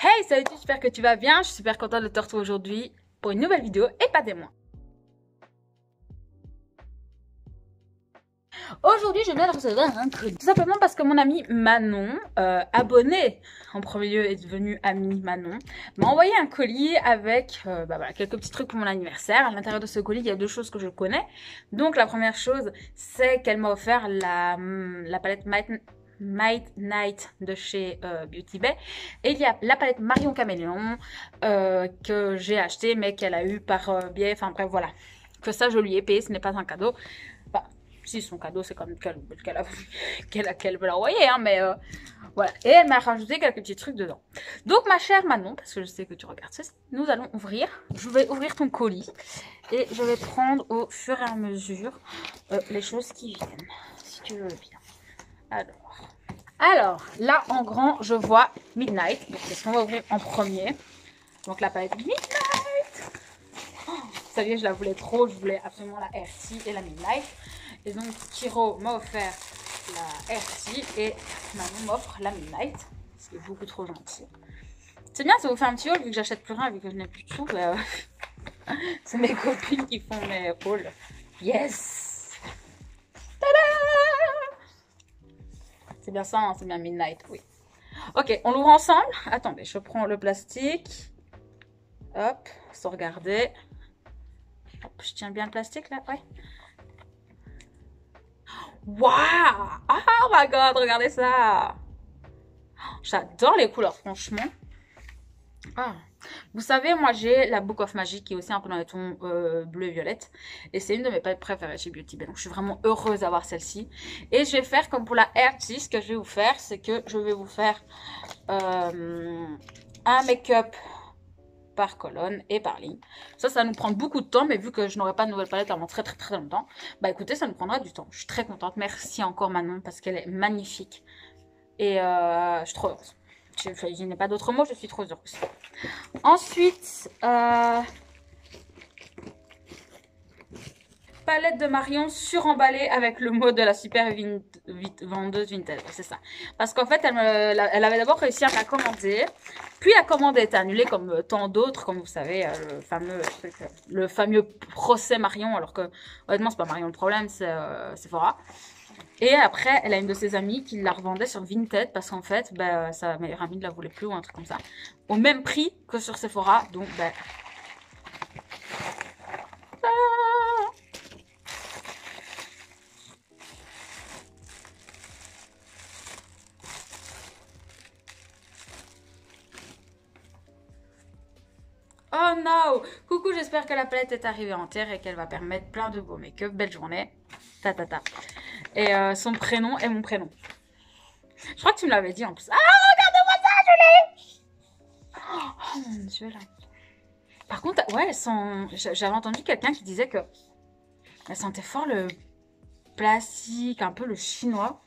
Hey, salut, j'espère que tu vas bien. Je suis super contente de te retrouver aujourd'hui pour une nouvelle vidéo et pas des moindres. Aujourd'hui, je viens de recevoir un colis. Tout simplement parce que mon amie Manon, abonnée en premier lieu, est devenue amie Manon, m'a envoyé un colis avec voilà, quelques petits trucs pour mon anniversaire. À l'intérieur de ce colis, il y a deux choses que je connais. Donc la première chose, c'est qu'elle m'a offert la palette Might Night de chez Beauty Bay. Et il y a la palette Marion Caméléon que j'ai acheté mais qu'elle a eu par biais, enfin bref voilà. Que ça je lui ai payé, ce n'est pas un cadeau. Enfin, si son cadeau c'est comme qu'elle veut l'envoyer, hein, mais voilà. Et elle m'a rajouté quelques petits trucs dedans. Donc ma chère Manon, parce que je sais que tu regardes ceci, nous allons ouvrir. Je vais ouvrir ton colis et je vais prendre au fur et à mesure les choses qui viennent, si tu veux bien. Alors, là, en grand, je vois Midnight. Donc, c'est ce qu'on va ouvrir en premier. Donc, la palette Midnight. Oh, ça y est, je la voulais trop. Je voulais absolument la RT et la Midnight. Et donc, Kiro m'a offert la RT et Manon m'offre la Midnight. Ce qui est beaucoup trop gentil. C'est bien, ça vous fait un petit haul vu que j'achète plus rien, vu que je n'ai plus de sous. C'est mes copines qui font mes hauls. Yes! C'est bien ça, hein, c'est bien Midnight, oui. Ok, on l'ouvre ensemble. Attendez, je prends le plastique. Hop, sans regarder. Hop, je tiens bien le plastique là, ouais. Waouh! Oh my god, regardez ça! J'adore les couleurs, franchement. Ah. Vous savez, moi j'ai la Book of Magic qui est aussi un peu dans les tons bleu et violette. Et c'est une de mes palettes préférées chez Beauty Bay. Donc je suis vraiment heureuse d'avoir celle-ci. Et je vais faire comme pour la RT, ce que je vais vous faire, c'est que je vais vous faire un make-up par colonne et par ligne. Ça nous prend beaucoup de temps, mais vu que je n'aurai pas de nouvelle palette avant très longtemps, bah écoutez, ça nous prendra du temps. Je suis très contente. Merci encore Manon parce qu'elle est magnifique. Et je suis trop heureuse. Je n'ai pas d'autres mots, je suis trop heureuse. Ensuite, palette de Marion suremballée avec le mot de la super vendeuse vintage. C'est ça. Parce qu'en fait, elle avait d'abord réussi à la commander. Puis la commande a été annulée comme tant d'autres, comme vous savez, le fameux procès Marion. Alors que, honnêtement, c'est pas Marion le problème, c'est Sephora. Et après, elle a une de ses amies qui la revendait sur Vinted parce qu'en fait, sa meilleure amie ne la voulait plus ou un truc comme ça. Au même prix que sur Sephora. Donc, oh no! Coucou, j'espère que la palette est arrivée entière et qu'elle va permettre plein de beaux make-up. Belle journée. Ta ta ta. Et son prénom est mon prénom. Je crois que tu me l'avais dit en plus. Ah, regardez-moi ça, je l'ai! Oh mon dieu, là. Par contre, ouais, j'avais entendu quelqu'un qui disait que elle sentait fort le plastique, un peu le chinois.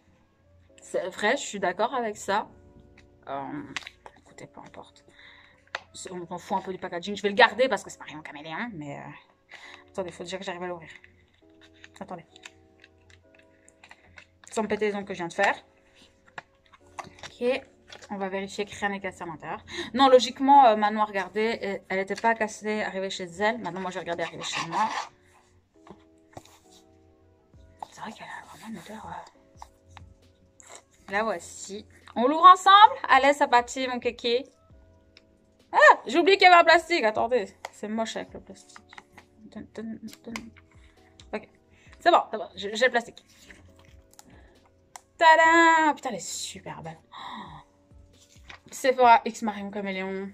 C'est vrai, je suis d'accord avec ça. Écoutez, peu importe. On s'en fout un peu du packaging. Je vais le garder parce que c'est Marion Caméléon, mais attendez, il faut déjà que j'arrive à l'ouvrir. Attendez. Sans me péter les ongles que je viens de faire. Ok. On va vérifier que rien n'est cassé à l'intérieur. Non, logiquement, Manon a regardé. Elle n'était pas cassée, arrivée chez elle. Maintenant, moi, j'ai regardé arriver chez moi. C'est vrai qu'elle a vraiment une odeur. La voici. On l'ouvre ensemble? Allez, ça partit, mon kéké. Ah, j'ai oublié qu'il y avait un plastique. Attendez, c'est moche avec le plastique. Ok, c'est bon, j'ai le plastique. Tadam! Putain, elle est super belle. Sephora X Marion Caméléon.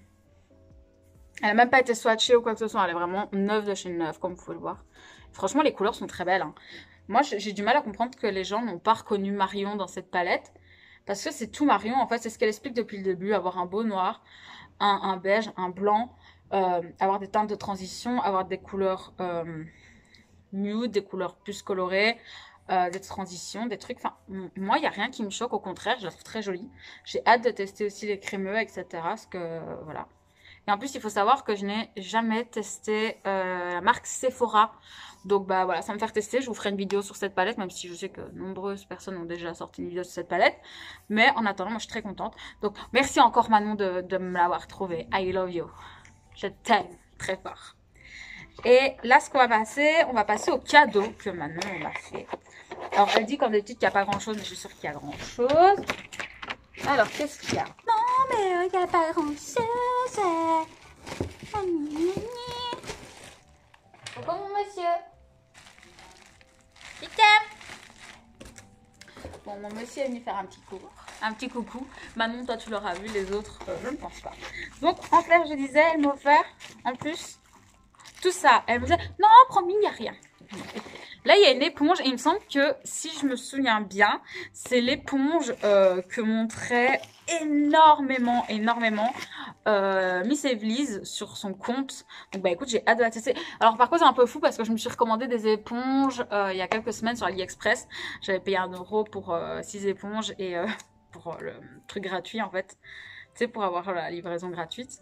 Elle n'a même pas été swatchée ou quoi que ce soit. Elle est vraiment neuve de chez neuve, comme vous pouvez le voir. Franchement, les couleurs sont très belles. Hein. Moi, j'ai du mal à comprendre que les gens n'ont pas reconnu Marion dans cette palette. Parce que c'est tout Marion. En fait, c'est ce qu'elle explique depuis le début. Avoir un beau noir, un beige, un blanc. Avoir des teintes de transition. Avoir des couleurs nude, des couleurs plus colorées. Des transitions, des trucs. Enfin, moi, il n'y a rien qui me choque. Au contraire, je la trouve très jolie. J'ai hâte de tester aussi les crémeux, etc. Parce que, voilà. Et en plus, il faut savoir que je n'ai jamais testé la marque Sephora. Donc bah voilà, ça va me faire tester. Je vous ferai une vidéo sur cette palette, même si je sais que nombreuses personnes ont déjà sorti une vidéo sur cette palette. Mais en attendant, moi je suis très contente. Donc merci encore Manon de me l'avoir trouvée. I love you. Je t'aime très fort. Et là, ce qu'on on va passer au cadeau que Manon m'a fait. Alors elle dit comme d'habitude qu'il n'y a pas grand chose, mais je suis sûre qu'il y a grand chose. Alors qu'est-ce qu'il y a? Non mais il n'y a pas grand chose. Pourquoi mon monsieur? Bon, mon monsieur est venu faire un petit cours, un petit coucou. Manon, toi, tu l'auras vu, les autres, je ne pense pas. Donc, en clair, je disais, elle m'a offert, en plus, tout ça. Elle me disait, non, promis, il n'y a rien. Là, il y a une éponge, et il me semble que, si je me souviens bien, c'est l'éponge que montrait énormément Miss Evely's sur son compte. Donc bah écoute, j'ai hâte de la tester. Alors par contre c'est un peu fou parce que je me suis recommandé des éponges il y a quelques semaines sur AliExpress. J'avais payé 1 € pour 6 éponges et pour le truc gratuit en fait. Tu sais, pour avoir la livraison gratuite.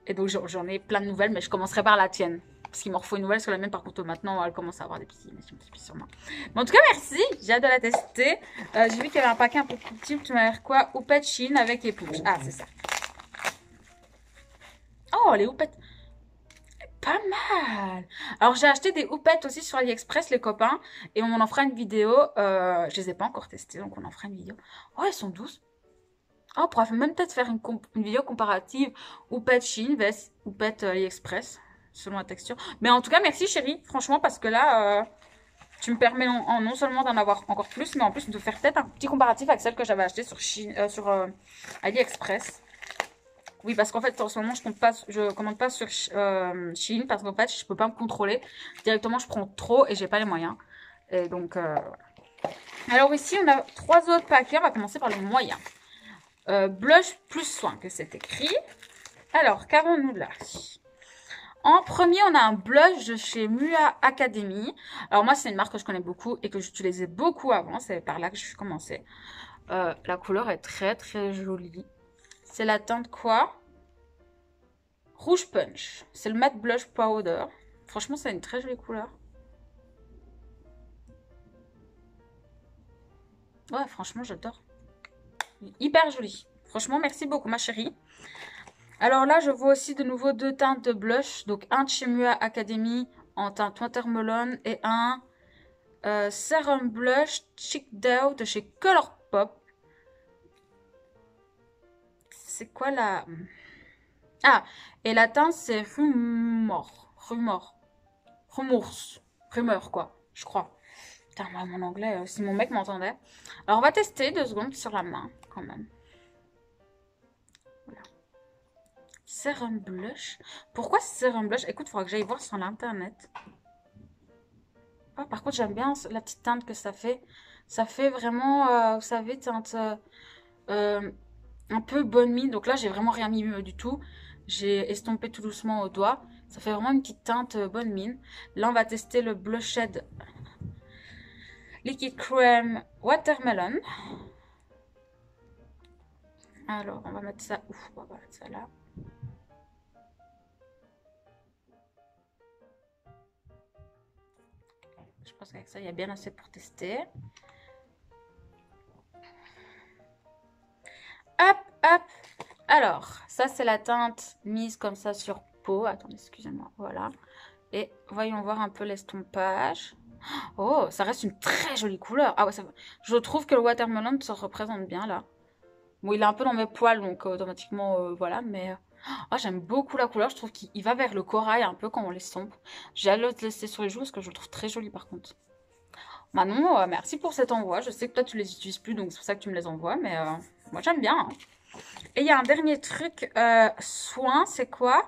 Et donc j'en ai plein de nouvelles, mais je commencerai par la tienne. Parce qu'il m'en faut une nouvelle sur la mienne, par contre maintenant elle commence à avoir des petits sur moi. Mais en tout cas merci, j'ai hâte de la tester. J'ai vu qu'il y avait un paquet un peu plus petit, tu m'as l'air quoi? Houppette Shein avec éponge. Ah c'est ça. Oh les houpettes, pas mal. Alors j'ai acheté des houpettes aussi sur AliExpress les copains. Et on en fera une vidéo, je les ai pas encore testées donc on en fera une vidéo. Oh elles sont douces. Oh on pourra même peut-être faire une vidéo comparative houppette Shein vs houppette AliExpress. Selon la texture. Mais en tout cas, merci chérie, franchement, parce que là, tu me permets non seulement d'en avoir encore plus, mais en plus de faire peut-être un petit comparatif avec celle que j'avais achetée sur AliExpress. Oui, parce qu'en fait, en ce moment, je commande pas sur Shein, parce qu'en fait, je peux pas me contrôler. Directement, je prends trop et j'ai pas les moyens. Et donc, voilà. Alors ici, on a 3 autres paquets. On va commencer par le moyen. Blush plus soin, que c'est écrit. Alors, qu'avons-nous là ? En premier, on a un blush de chez Mua Academy. Alors moi, c'est une marque que je connais beaucoup et que j'utilisais beaucoup avant. C'est par là que je suis commencée. La couleur est très très jolie. C'est la teinte quoi? Rouge Punch. C'est le matte blush powder. Franchement, c'est une très jolie couleur. Ouais, franchement, j'adore. Hyper jolie. Franchement, merci beaucoup ma chérie. Alors là, je vois aussi de nouveau 2 teintes de blush. Donc un de chez Mua Academy en teinte Watermelon et un Serum Blush Chic Dough de chez Colourpop. C'est quoi la... Ah, et la teinte c'est Rumor quoi, je crois. Putain, moi, mon anglais, si mon mec m'entendait. Alors on va tester 2 secondes sur la main quand même. Serum Blush. Pourquoi Serum Blush? Écoute, il faudra que j'aille voir sur l'internet. Ah, par contre, j'aime bien la petite teinte que ça fait. Ça fait vraiment, vous savez, teinte un peu bonne mine. Donc là, j'ai vraiment rien mis du tout. J'ai estompé tout doucement au doigt. Ça fait vraiment une petite teinte bonne mine. Là, on va tester le Blushed Liquid Cream Watermelon. Alors, on va mettre ça. Ouf, on va mettre ça là. Je pense qu'avec ça, il y a bien assez pour tester. Hop, hop. Alors, ça, c'est la teinte mise comme ça sur peau. Attendez, excusez-moi. Voilà. Et voyons voir un peu l'estompage. Oh, ça reste une très jolie couleur. Ah ouais, ça... Je trouve que le watermelon se représente bien, là. Bon, il est un peu dans mes poils, donc automatiquement, voilà. Mais oh, j'aime beaucoup la couleur. Je trouve qu'il va vers le corail un peu quand on l'estompe. J'ai hâte de le tester sur les joues parce que je le trouve très joli, par contre. Manon, merci pour cet envoi. Je sais que toi, tu les utilises plus, donc c'est pour ça que tu me les envoies. Mais moi, j'aime bien. Hein. Et il y a un dernier truc. Soin, c'est quoi?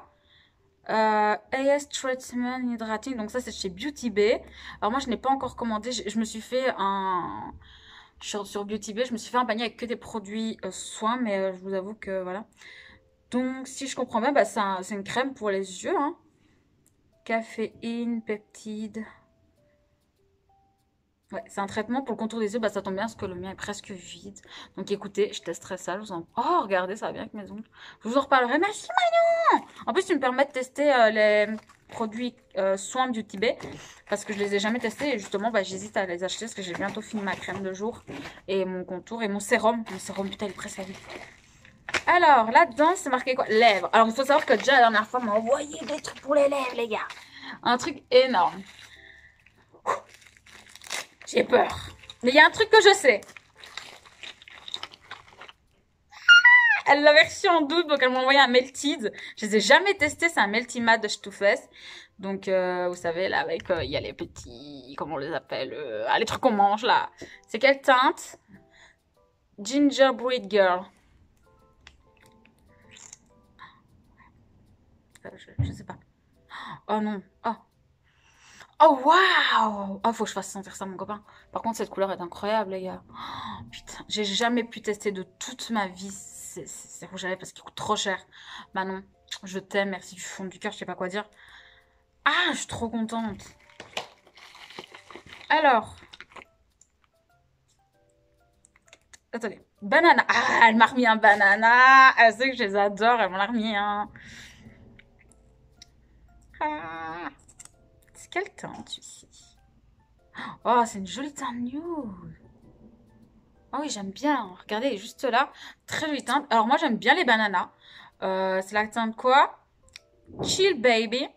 AS Treatment Hydrating. Donc ça, c'est chez Beauty Bay. Alors moi, je n'ai pas encore commandé. Je me suis fait un... Sur Beauty Bay, je me suis fait un panier avec que des produits soins. Mais je vous avoue que, voilà. Donc, si je comprends bien, bah, c'est une crème pour les yeux. Hein. Caféine, peptides... Ouais, c'est un traitement pour le contour des yeux. Bah, ça tombe bien parce que le mien est presque vide. Donc, écoutez, je testerai ça. Oh, regardez, ça va bien avec mes ongles. Je vous en reparlerai. Merci, Manon! En plus, tu me permets de tester les produits soins Beauty Bay. Parce que je les ai jamais testés. Et justement, bah, j'hésite à les acheter. Parce que j'ai bientôt fini ma crème de jour. Et mon contour. Et mon sérum. Mon sérum, putain, il est presque à vie. Alors, là-dedans, c'est marqué quoi? Lèvres. Alors, il faut savoir que déjà, la dernière fois, m'a envoyé des trucs pour les lèvres, les gars. Un truc énorme. J'ai peur. Mais il y a un truc que je sais. Elle l'avait reçu en doute, donc elle m'a envoyé un Melted. Je les ai jamais testés, c'est un Melty Matte de Too Faced. Donc, vous savez, là, avec, il y a les petits, comment on les appelle, les trucs qu'on mange, là. C'est quelle teinte? Gingerbread Girl. Je sais pas. Oh non. Oh. Oh, waouh! Oh, faut que je fasse sentir ça à mon copain. Par contre, cette couleur est incroyable, les gars. Oh, putain, j'ai jamais pu tester de toute ma vie ces rouges à lèvres parce qu'ils coûtent trop cher. Bah non, je t'aime, merci du fond du cœur, je sais pas quoi dire. Ah, je suis trop contente. Alors. Attendez. Banana. Ah, elle m'a remis un banana. Elle sait que je les adore, elle m'a remis un. Ah. C'est quelle teinte ici? Oh, c'est une jolie teinte nude. Ah oui, j'aime bien. Regardez, elle est juste là. Très jolie teinte. Alors moi, j'aime bien les bananas. C'est la teinte quoi? Chill Baby.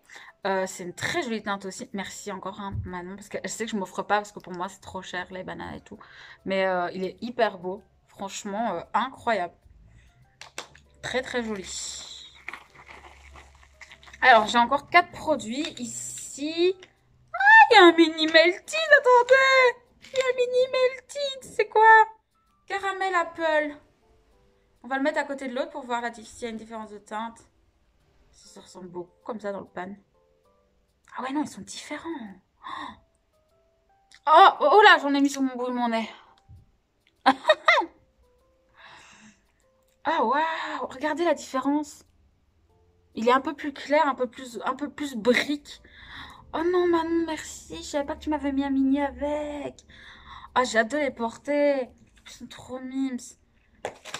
C'est une très jolie teinte aussi. Merci encore, hein, Manon. Parce qu'elle sait que je m'offre pas. Parce que pour moi, c'est trop cher, les bananes et tout. Mais il est hyper beau. Franchement, incroyable. Très, très joli. Alors, j'ai encore 4 produits ici. Ah, il y a un mini melted. Attendez. Il y a un mini melted. C'est quoi? Caramel Apple. On va le mettre à côté de l'autre pour voir s'il y a une différence de teinte. Ça se ressemble beaucoup comme ça dans le pan. Ah ouais, non, ils sont différents. Oh, oh là, j'en ai mis sur mon bout de mon nez. Ah waouh, regardez la différence. Il est un peu plus clair, un peu plus brique. Oh non, Manon, merci. Je savais pas que tu m'avais mis un mini avec. Ah, j'ai hâte de les porter. Ils sont trop mimes.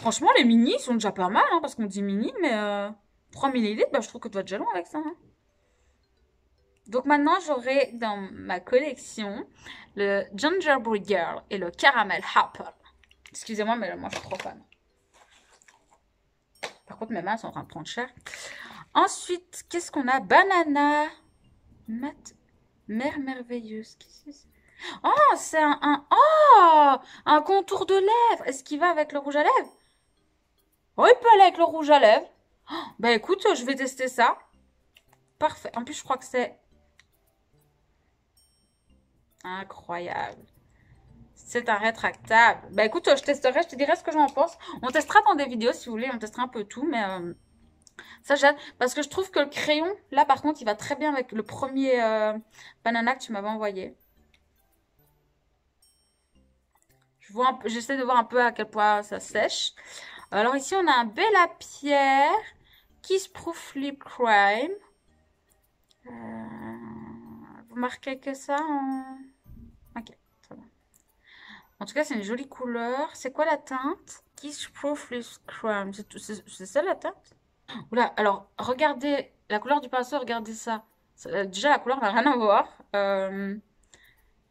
Franchement, les mini, ils sont déjà pas mal, hein, parce qu'on dit mini, mais 3 ml, bah, je trouve que tu vas être jalon avec ça. Hein. Donc maintenant, j'aurai dans ma collection le Gingerbread Girl et le Caramel Apple. Excusez-moi, mais moi, je suis trop fan. Par contre, mes mains sont en train de prendre cher. Ensuite, qu'est-ce qu'on a? Banana. Mat. Mère merveilleuse. Qu'est-ce que c'est? Oh, c'est un contour de lèvres. Est-ce qu'il va avec le rouge à lèvres? Oh, il peut aller avec le rouge à lèvres. Oh, bah écoute, je vais tester ça. Parfait. En plus, je crois que c'est incroyable. C'est un rétractable. Bah écoute, je testerai, je te dirai ce que j'en pense. On testera dans des vidéos si vous voulez, on testera un peu tout, mais ça j'ai hâte. Parce que je trouve que le crayon, là par contre, il va très bien avec le premier banana que tu m'avais envoyé. J'essaie de voir un peu à quel point ça sèche. Alors ici, on a un Bella Pierre Kiss Proof Lip Crime. Vous marquez que ça en... Ok, très bien. En tout cas, c'est une jolie couleur. C'est quoi la teinte? Kiss Proof Lip Crime. C'est ça la teinte? Oula, alors, regardez la couleur du pinceau, regardez ça. Déjà, la couleur n'a rien à voir. Bah,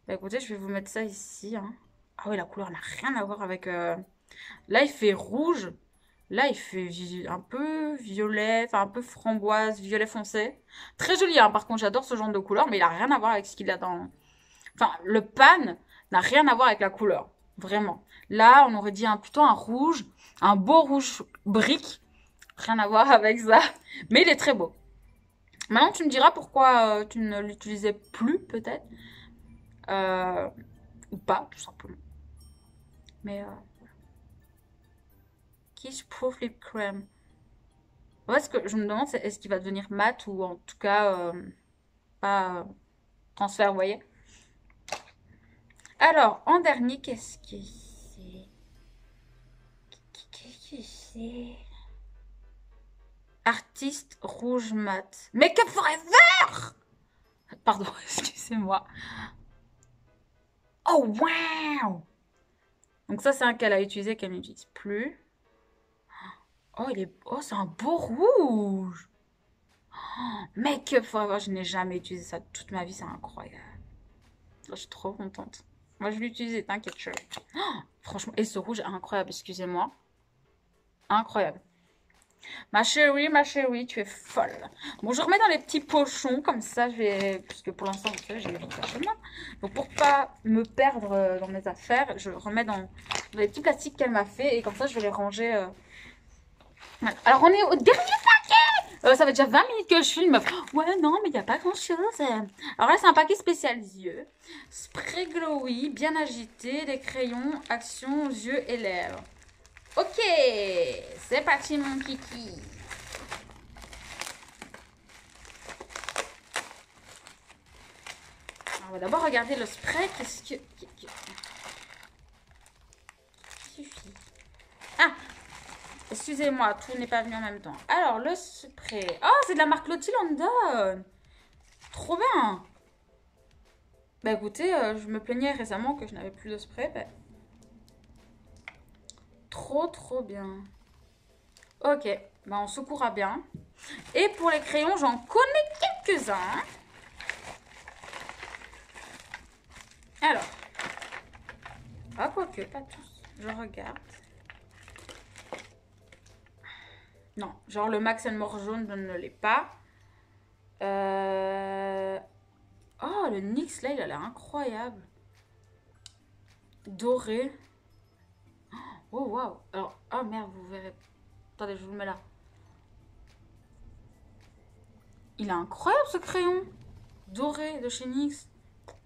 écoutez, je vais vous mettre ça ici. Hein. Ah oui, la couleur n'a rien à voir avec... Là, il fait rouge. Là, il fait un peu violet, enfin un peu framboise, violet foncé. Très joli, hein. Par contre, j'adore ce genre de couleur, mais il a rien à voir avec ce qu'il a dans... Enfin, le pan n'a rien à voir avec la couleur. Vraiment. Là, on aurait dit plutôt un rouge, un beau rouge brique. Rien à voir avec ça. Mais il est très beau. Maintenant, tu me diras pourquoi tu ne l'utilisais plus, peut-être. Ou pas, tout simplement. Mais... Kiss Proof Lip Cream. En fait, ce que je me demande, c'est est-ce qu'il va devenir mat ou en tout cas pas transfert, vous voyez. Alors, en dernier, qu'est-ce que c'est? Qu'est-ce que c'est? Artiste rouge mat. Make-up Forever! Pardon, excusez-moi. Oh, wow! Donc ça, c'est un qu'elle a utilisé, qu'elle n'utilise plus. Oh, c'est un beau rouge! Make-up Forever, je n'ai jamais utilisé ça toute ma vie, c'est incroyable. Je suis trop contente. Moi, je vais l'utiliser, t'inquiète, chérie. Franchement, et ce rouge est incroyable, excusez-moi. Incroyable. Ma chérie, tu es folle. Bon, je remets dans les petits pochons, comme ça, je vais... Parce que pour l'instant, vous savez, j'ai vite chez moi. Donc, pour pas me perdre dans mes affaires, je remets dans les petits plastiques qu'elle m'a fait. Et comme ça, je vais les ranger. Voilà. Alors, on est au dernier paquet. Ça fait déjà 20 minutes que je filme. Ouais, non, mais il n'y a pas grand-chose. Alors là, c'est un paquet spécial yeux. Spray glowy, bien agité, des crayons, action, yeux et lèvres. Ok, c'est parti mon kiki. On va d'abord regarder le spray. Qu'est-ce que... Suffit. Ah, excusez-moi, tout n'est pas venu en même temps. Alors, le spray. Oh, c'est de la marque Lottie London. Trop bien. Bah écoutez, je me plaignais récemment que je n'avais plus de spray. Bah... Trop bien. Ok, bah on secourra bien. Et pour les crayons, j'en connais quelques-uns. Alors. Ah, quoique, pas tous. Je regarde. Non, genre le Max & More jaune, je ne l'ai pas. Oh, le NYX, là, il a l'air incroyable. Doré. Oh, waouh. Alors, oh merde, vous verrez. Attendez, je vous le mets là. Il est incroyable, ce crayon. Doré de chez NYX.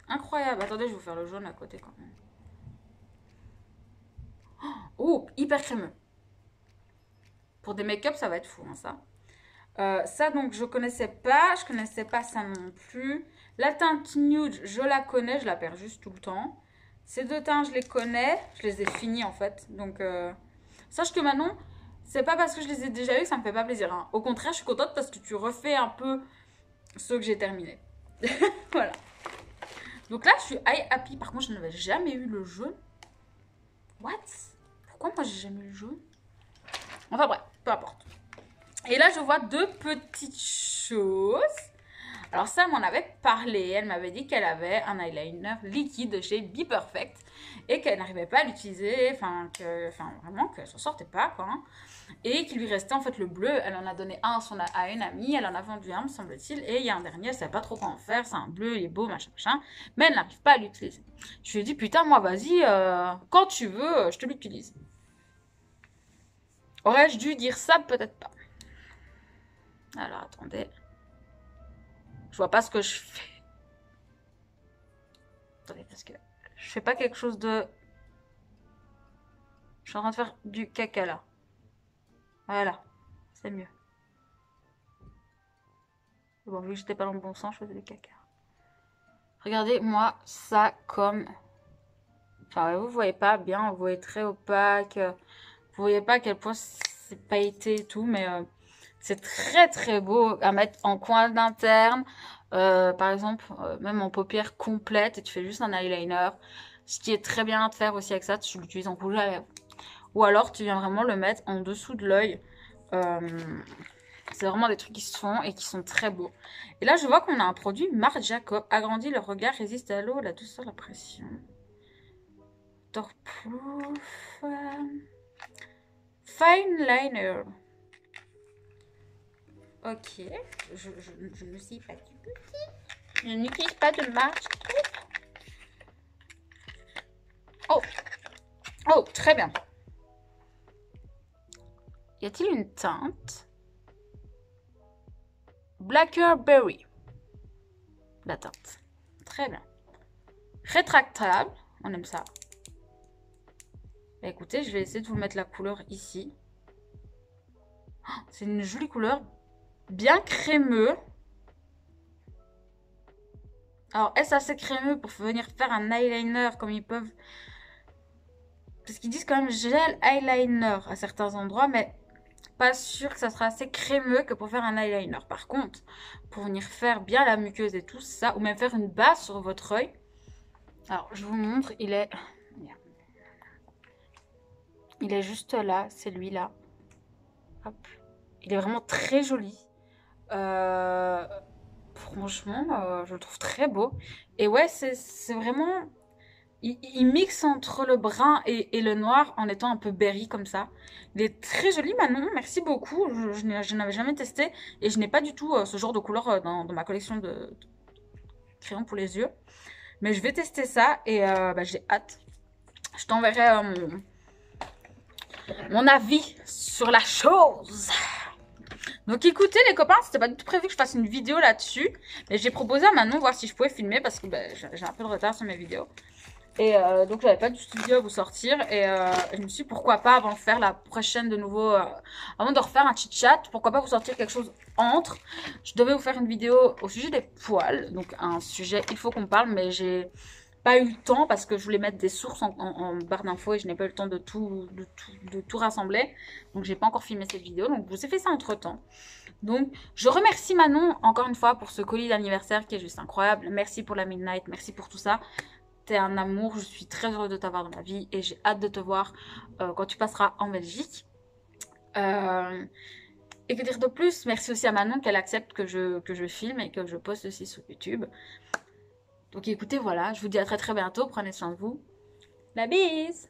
Incroyable. Attendez, je vais vous faire le jaune à côté quand même. Oh, hyper crémeux. Pour des make-up, ça va être fou, hein, ça. Ça, donc, je connaissais pas. Je connaissais pas ça non plus. La teinte nude, je la connais. Je la perds juste tout le temps. Ces deux teintes, je les connais. Je les ai finis, en fait. Donc, sache que Manon, c'est pas parce que je les ai déjà eu que ça me fait pas plaisir. Hein. Au contraire, je suis contente parce que tu refais un peu ceux que j'ai terminés. Voilà. Donc là, je suis eye happy. Par contre, je n'avais jamais eu le jaune. What? Pourquoi moi, j'ai jamais eu le jaune? Enfin bref, peu importe. Et là, je vois deux petites choses. Alors ça, elle m'en avait parlé. Elle m'avait dit qu'elle avait un eyeliner liquide chez Be Perfect et qu'elle n'arrivait pas à l'utiliser. Enfin, vraiment, qu'elle s'en sortait pas, quoi. Hein. Et qu'il lui restait en fait le bleu. Elle en a donné un à une amie. Elle en a vendu un, me semble-t-il. Et il y a un dernier, elle ne savait pas trop quoi en faire. C'est un bleu, il est beau, machin. Mais elle n'arrive pas à l'utiliser. Je lui ai dit, putain, moi, vas-y, quand tu veux, je te l'utilise. Aurais-je dû dire ça? Peut-être pas. Alors, attendez. Je vois pas ce que je fais. Attendez, parce que je fais pas quelque chose de... Je suis en train de faire du caca, là. Voilà. C'est mieux. Bon, vu que j'étais pas dans le bon sens, je faisais du caca. Regardez, moi, ça comme... Enfin, vous voyez pas bien, vous voyez très opaque. Vous voyez pas à quel point c'est pailleté et tout, mais c'est très beau à mettre en coin d'interne. Par exemple, même en paupières complètes et tu fais juste un eyeliner. Ce qui est très bien de faire aussi avec ça, tu l'utilises en rouge à lèvres. Ou alors, tu viens vraiment le mettre en dessous de l'œil. C'est vraiment des trucs qui se font et qui sont très beaux. Et là, je vois qu'on a un produit Marc Jacob. Agrandit le regard, résiste à l'eau, la douceur, la pression. Waterproof. Fine liner. Ok. Je ne sais pas du tout. Je n'utilise pas de marque. Oh. Oh, très bien. Y a-t-il une teinte? Blackberry. La teinte. Très bien. Rétractable. On aime ça. Bah, écoutez, je vais essayer de vous mettre la couleur ici. Oh, c'est une jolie couleur. Bien crémeux. Alors, est-ce assez crémeux pour venir faire un eyeliner comme ils peuvent? Parce qu'ils disent quand même gel eyeliner à certains endroits, mais pas sûr que ça sera assez crémeux que pour faire un eyeliner. Par contre, pour venir faire bien la muqueuse et tout ça, ou même faire une base sur votre œil. Alors, je vous montre, il est juste là, c'est lui là. Hop. Il est vraiment très joli. Euh, Franchement, je le trouve très beau. Et ouais, c'est vraiment... il mixe entre le brun et le noir en étant un peu berry comme ça. Il est très joli, Manon. Merci beaucoup. Je n'avais jamais testé et je n'ai pas du tout ce genre de couleur dans ma collection de crayons pour les yeux. Mais je vais tester ça et bah, j'ai hâte. Je t'enverrai mon avis sur la chose. Donc écoutez les copains, c'était pas du tout prévu que je fasse une vidéo là-dessus. Mais j'ai proposé à Manon voir si je pouvais filmer parce que bah, j'ai un peu de retard sur mes vidéos. Et donc j'avais pas du tout de vidéo à vous sortir. Et je me suis dit pourquoi pas avant de faire la prochaine de nouveau, avant de refaire un chit chat, pourquoi pas vous sortir quelque chose entre. Je devais vous faire une vidéo au sujet des poils. Donc un sujet, il faut qu'on parle, mais j'ai pas eu le temps parce que je voulais mettre des sources en barre d'infos et je n'ai pas eu le temps de tout rassembler. Donc j'ai pas encore filmé cette vidéo. Donc je vous ai fait ça entre temps. Donc je remercie Manon encore une fois pour ce colis d'anniversaire qui est juste incroyable. Merci pour la Midnight, merci pour tout ça. T'es un amour, je suis très heureuse de t'avoir dans ma vie et j'ai hâte de te voir quand tu passeras en Belgique. Et que dire de plus? Merci aussi à Manon qu'elle accepte que je filme et que je poste aussi sur YouTube. Donc écoutez, voilà, je vous dis à très très bientôt, prenez soin de vous. La bise!